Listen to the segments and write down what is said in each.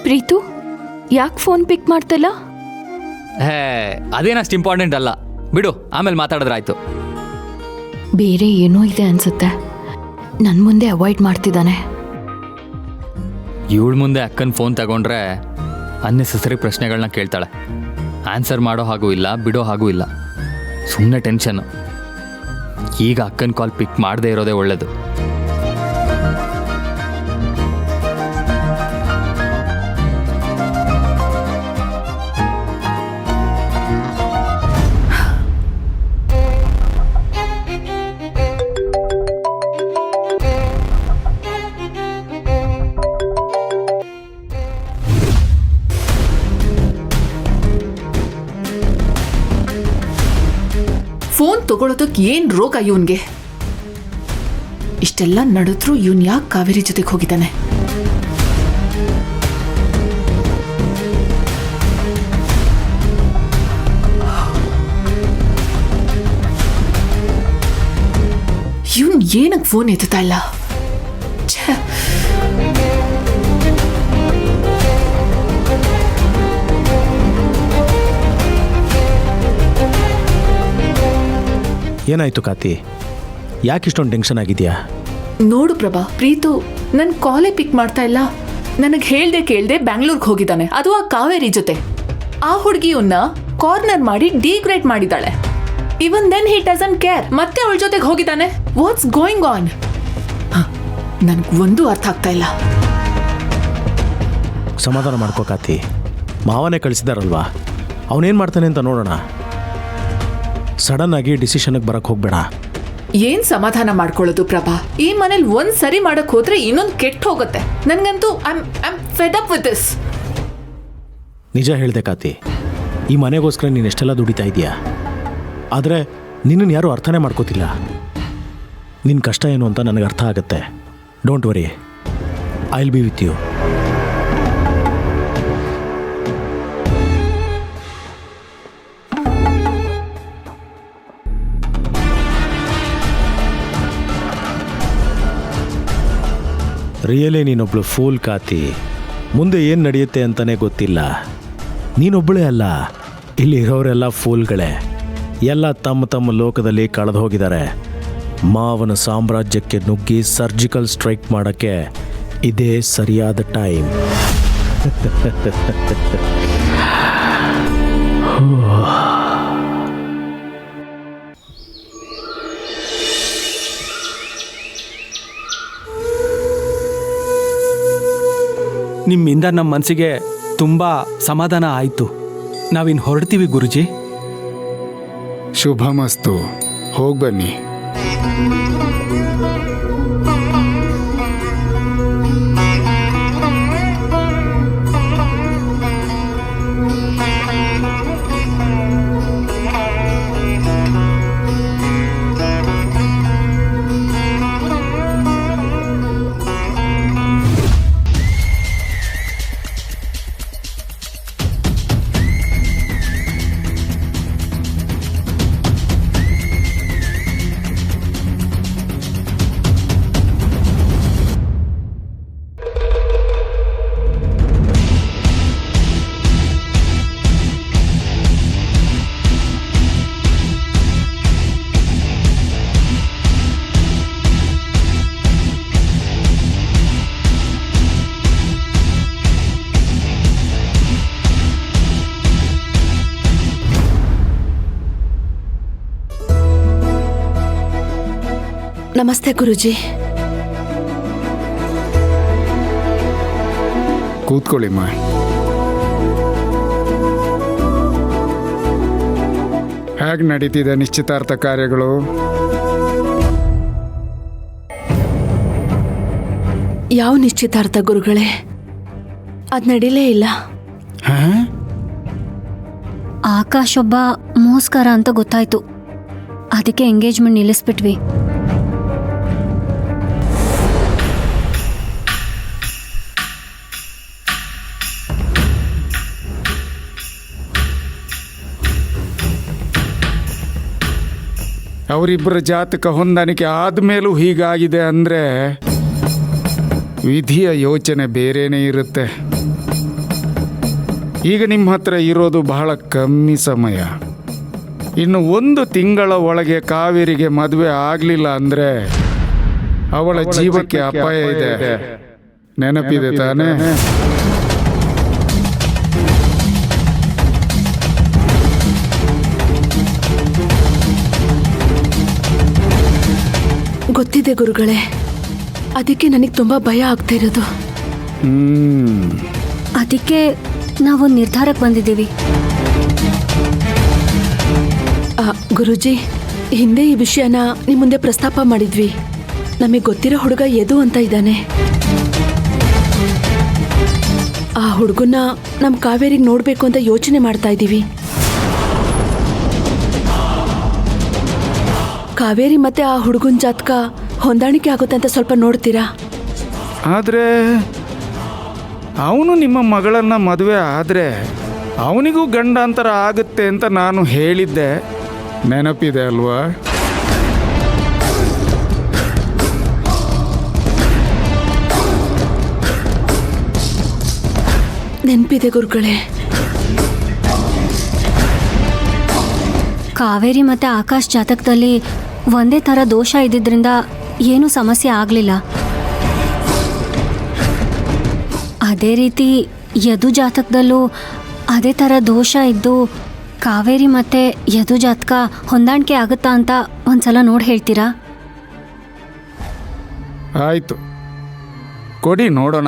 ಪ್ರೀತು, ಯಾಕೆ phone pick ಮಾಡ್ತಲ್ಲ? ಹೇ, ಅದೇನಷ್ಟು important ಅಲ್ಲ ಬಿಡು, ಆಮೇಲೆ ಮಾತಾಡಿದ್ರಾಯ್ತು. ಬೇರೆ ಏನೋ ಇದೆ ಅನ್ಸುತ್ತೆ, ನನ್ನ ಮುಂದೆ ಅವಾಯ್ಡ್ ಮಾಡ್ತಿದ್ದಾನೆ. ಇವಳ ಮುಂದೆ ಅಕ್ಕನ ಫೋನ್ ತಗೊಂಡ್ರೆ ಅನ್ನೆಸೆಸರಿ ಪ್ರಶ್ನೆಗಳನ್ನ ಕೇಳ್ತಾಳೆ. ಆನ್ಸರ್ ಮಾಡೋ ಹಾಗೂ ಇಲ್ಲ, ಬಿಡೋ ಹಾಗೂ ಇಲ್ಲ. ಸುಮ್ಮನೆ ಟೆನ್ಷನ್ನು. ಈಗ ಅಕ್ಕನ ಕಾಲ್ ಪಿಕ್ ಮಾಡದೇ ಇರೋದೇ ಒಳ್ಳೆಯದು. ಫೋನ್ ತಗೊಳೋದಕ್ಕೆ ಏನ್ ರೋಗ ಇವನ್ಗೆ? ಇಷ್ಟೆಲ್ಲ ನಡೆದ್ರೂ ಇವನ್ ಯಾಕೆ ಕಾವೇರಿ ಜೊತೆಗೆ ಹೋಗಿದ್ದಾನೆ? ಇವನ್ ಏನಕ್ಕೆ ಫೋನ್ ಎತ್ತುತ್ತಾ ಇಲ್ಲ? ಛೆ! ಏನಾಯ್ತು ಕಾತಿ? ಯಾಕೆ ಇಷ್ಟೊಂದು ಟೆನ್ಷನ್ ಆಗಿದೆಯಾ? ನೋಡು ಪ್ರಭಾ, ಪ್ರೀತು ನನ್ನ ಕಾಲೇ ಪಿಕ್ ಮಾಡ್ತಾ ಇಲ್ಲ. ನನಗೆ ಹೇಳ್ದೆ ಕೇಳ್ದೆ ಬ್ಯಾಂಗ್ಳೂರ್ಗೆ ಹೋಗಿದ್ದಾನೆ, ಅದು ಆ ಕಾವೇರಿ ಜೊತೆ. ಆ ಹುಡುಗಿಯನ್ನ ಕಾರ್ನರ್ ಮಾಡಿ ಡಿಗ್ರೇಡ್ ಮಾಡಿದ್ದಾಳೆ. Even then he doesn't care, ಮತ್ತೆ ಅವಳ ಜೊತೆಗೆ ಹೋಗಿದ್ದಾನೆ. What's going on? ನನ್ಗೆ ಒಂದು ಅರ್ಥ ಆಗ್ತಾ ಇಲ್ಲ. ಸಮಾಧಾನ ಮಾಡ್ಕೋ ಕಾತಿ, ಮಾವನೇ ಕಳಿಸಿದಾರಲ್ವಾ, ಅವನೇನು ಮಾಡ್ತಾನೆ ಅಂತ ನೋಡೋಣ. ಸಡನ್ ಆಗಿ ಡಿಸಿಷನ್ಗೆ ಬರಕ್ಕೆ ಹೋಗ್ಬೇಡ. ಏನ್ ಸಮಾಧಾನ ಮಾಡ್ಕೊಳ್ಳೋದು ಪ್ರಭಾ? ಈ ಮನೇಲಿ ಒಂದ್ ಸರಿ ಮಾಡಕ್ ಹೋದ್ರೆ ಇನ್ನೊಂದು ಕೆಟ್ಟ ಹೋಗುತ್ತೆ. ನನ್ಗಂತೂ I fed up with this. ನಿಜ ಹೇಳ್ದೆ ಕಾತಿ, ಈ ಮನೆಗೋಸ್ಕರ ನೀನು ಎಷ್ಟೆಲ್ಲ ದುಡಿತಾ ಇದೀಯಾ, ಆದರೆ ನಿನ್ನನ್ನು ಯಾರೂ ಅರ್ಥನೇ ಮಾಡ್ಕೋತಿಲ್ಲ. ನಿನ್ನ ಕಷ್ಟ ಏನು ಅಂತ ನನಗೆ ಅರ್ಥ ಆಗುತ್ತೆ. Don't worry, I will be with you. Really ನೀನೊಬ್ಳು ಫೂಲ್ ಕಾತಿ. ಮುಂದೆ ಏನು ನಡೆಯುತ್ತೆ ಅಂತಲೇ ಗೊತ್ತಿಲ್ಲ. ನೀನೊಬ್ಬಳೇ ಅಲ್ಲ, ಇಲ್ಲಿ ಇರೋರೆಲ್ಲ ಫೂಲ್ಗಳೇ. ಎಲ್ಲ ತಮ್ಮ ತಮ್ಮ ಲೋಕದಲ್ಲಿ ಕಳೆದು ಹೋಗಿದ್ದಾರೆ. ಮಾವನ ಸಾಮ್ರಾಜ್ಯಕ್ಕೆ ನುಗ್ಗಿ ಸರ್ಜಿಕಲ್ ಸ್ಟ್ರೈಕ್ ಮಾಡೋಕ್ಕೆ ಇದೇ ಸರಿಯಾದ ಟೈಮ್. ನಿಮ್ಮಿಂದ ನಮ್ಮ ಮನಸ್ಸಿಗೆ ತುಂಬ ಸಮಾಧಾನ ಆಯಿತು. ನಾವಿನ್ನು ಹೊರಡ್ತೀವಿ ಗುರುಜಿ. ಶುಭಮಸ್ತು, ಹೋಗ್ಬನ್ನಿ. ನಮಸ್ತೆ ಗುರುಜಿ. ಕೂತ್ಕೊಳ್ಳಿಮ್ಮ. ಹೇಗೆ ನಡೀತಿದೆ ನಿಶ್ಚಿತಾರ್ಥ ಕಾರ್ಯಗಳು? ಯಾವ ನಿಶ್ಚಿತಾರ್ಥ ಗುರುಗಳೇ? ಅದ್ ನಡೀಲೇ ಇಲ್ಲ. ಆಕಾಶ್ ಒಬ್ಬ ಮೋಸ್ಕರ ಅಂತ ಗೊತ್ತಾಯ್ತು, ಅದಕ್ಕೆ ಎಂಗೇಜ್ಮೆಂಟ್ ನಿಲ್ಲಿಸ್ಬಿಟ್ವಿ. ಅವರಿಬ್ಬರ ಜಾತಕ ಹೊಂದಾಣಿಕೆ ಆದಮೇಲೂ ಹೀಗಾಗಿದೆ ಅಂದರೆ ವಿಧಿಯ ಯೋಚನೆ ಬೇರೆನೇ ಇರುತ್ತೆ. ಈಗ ನಿಮ್ಮ ಹತ್ರ ಇರೋದು ಬಹಳ ಕಮ್ಮಿ ಸಮಯ. ಇನ್ನು 1 ತಿಂಗಳ ಒಳಗೆ ಕಾವೇರಿಗೆ ಮದುವೆ ಆಗಲಿಲ್ಲ ಅಂದರೆ ಅವಳ ಜೀವಕ್ಕೆ ಅಪಾಯ ಇದೆ. ನೆನಪಿದೆ ತಾನೇ? ಗೊತ್ತಿದೆ ಗುರುಗಳೇ, ಅದಕ್ಕೆ ನನಗೆ ತುಂಬ ಭಯ ಆಗ್ತಾ ಇರೋದು. ಅದಕ್ಕೆ ನಾವೊಂದು ನಿರ್ಧಾರಕ್ಕೆ ಬಂದಿದ್ದೀವಿ. ಗುರುಜಿ, ಹಿಂದೆ ಈ ವಿಷಯನ ನಿಮ್ಮ ಮುಂದೆ ಪ್ರಸ್ತಾಪ ಮಾಡಿದ್ವಿ. ನಮಗೆ ಗೊತ್ತಿರೋ ಹುಡುಗ ಯದು ಅಂತ ಇದ್ದಾನೆ. ಆ ಹುಡುಗನ್ನ ನಮ್ಮ ಕಾವೇರಿಗೆ ನೋಡಬೇಕು ಅಂತ ಯೋಚನೆ ಮಾಡ್ತಾ ಇದ್ದೀವಿ. ಕಾವೇರಿ ಮತ್ತೆ ಆ ಹುಡುಗನ ಜಾತಕ ಹೊಂದಾಣಿಕೆ ಆಗುತ್ತೆ ಅಂತ ಸ್ವಲ್ಪ ನೋಡ್ತೀರಾ? ಆದರೆ ಅವನು ನಿಮ್ಮ ಮಗಳನ್ನ ಮದುವೆ ಆದರೆ ಅವನಿಗೂ ಗಂಡಾಂತರ ಆಗುತ್ತೆ ಅಂತ ನಾನು ಹೇಳಿದ್ದೆ. ನೆನಪಿದೆ ಅಲ್ವಾ? ನೆನಪಿದೆ ಗುರುಗಳೇ. ಕಾವೇರಿ ಮತ್ತೆ ಆಕಾಶ್ ಜಾತಕದಲ್ಲಿ ಒಂದೇ ಥರ ದೋಷ ಇದ್ದಿದ್ರಿಂದ ಏನೂ ಸಮಸ್ಯೆ ಆಗಲಿಲ್ಲ. ಅದೇ ರೀತಿ ಯದು ಜಾತಕದಲ್ಲೂ ಅದೇ ಥರ ದೋಷ ಇದ್ದು ಕಾವೇರಿ ಮತ್ತು ಯದು ಜಾತಕ ಹೊಂದಾಣಿಕೆ ಆಗುತ್ತಾ ಅಂತ ಒಂದ್ಸಲ ನೋಡಿ ಹೇಳ್ತೀರಾ? ಆಯಿತು, ಕೊಡಿ ನೋಡೋಣ.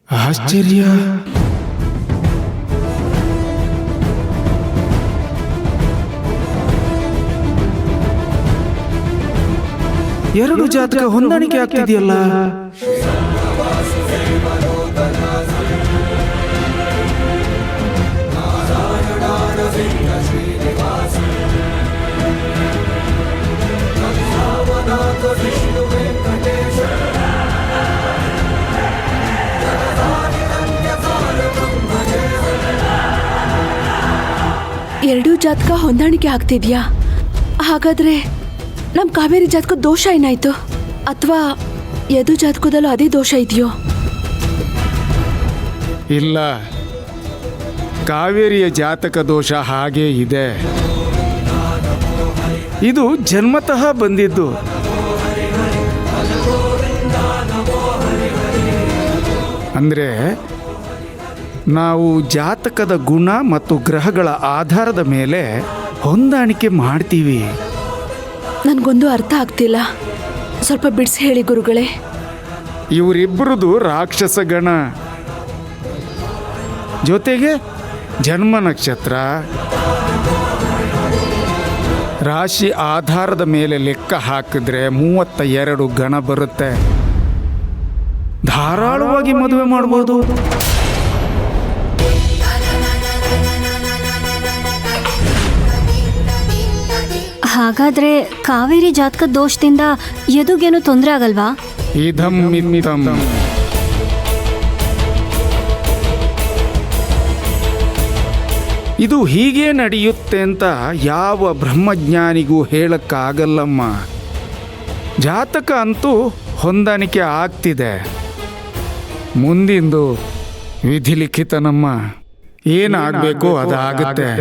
ಆಶ್ಚರ್ಯ. ಎರಡು ಜಾತಕ ಹೊಂದಾಣಿಕೆ ಆಗ್ತಿದೆಯಲ್ಲ. ಎರಡೂ ಜಾತಕ ಹೊಂದಾಣಿಕೆ ಆಗ್ತಿದ್ಯಾ? ಹಾಗಾದ್ರೆ ನಮ್ಮ ಕಾವೇರಿ ಜಾತಕ ದೋಷ ಏನಾಯ್ತು? ಅಥವಾ ಯದು ಜಾತಕದಲ್ಲೂ ಅದೇ ದೋಷ ಇದೆಯೋ? ಇಲ್ಲ, ಕಾವೇರಿಯ ಜಾತಕ ದೋಷ ಹಾಗೇ ಇದೆ. ಇದು ಜನ್ಮತಃ ಬಂದಿದ್ದು. ಅಂದರೆ ನಾವು ಜಾತಕದ ಗುಣ ಮತ್ತು ಗ್ರಹಗಳ ಆಧಾರದ ಮೇಲೆ ಹೊಂದಾಣಿಕೆ ಮಾಡ್ತೀವಿ. ನನಗೊಂದು ಅರ್ಥ ಆಗ್ತಿಲ್ಲ, ಸ್ವಲ್ಪ ಬಿಡಿಸಿ ಹೇಳಿ ಗುರುಗಳೇ. ಇವರಿಬ್ಬರದು ರಾಕ್ಷಸ ಗಣ, ಜೊತೆಗೆ ಜನ್ಮ ನಕ್ಷತ್ರ, ರಾಶಿ ಆಧಾರದ ಮೇಲೆ ಲೆಕ್ಕ ಹಾಕಿದ್ರೆ 32 ಗಣ ಬರುತ್ತೆ. ಧಾರಾಳವಾಗಿ ಮದುವೆ ಮಾಡ್ಬೋದು. ಹಾಗಾದ್ರೆ ಕಾವೇರಿ ಜಾತಕದ ದೋಷದಿಂದ ಯದುಗೇನು ತೊಂದರೆ ಆಗಲ್ವಾ? ಇದಂ ಮಿತಂ. ಇದು ಹೀಗೆ ನಡೆಯುತ್ತೆ ಅಂತ ಯಾವ ಬ್ರಹ್ಮಜ್ಞಾನಿಗೂ ಹೇಳಕ್ಕಾಗಲ್ಲಮ್ಮ. ಜಾತಕ ಅಂತೂ ಹೊಂದಾಣಿಕೆ ಆಗ್ತಿದೆ. ಮುಂದಿಂದು ವಿಧಿಲಿಖಿತ ನಮ್ಮ. ಏನಾಗಬೇಕು ಅದಾಗುತ್ತೆ.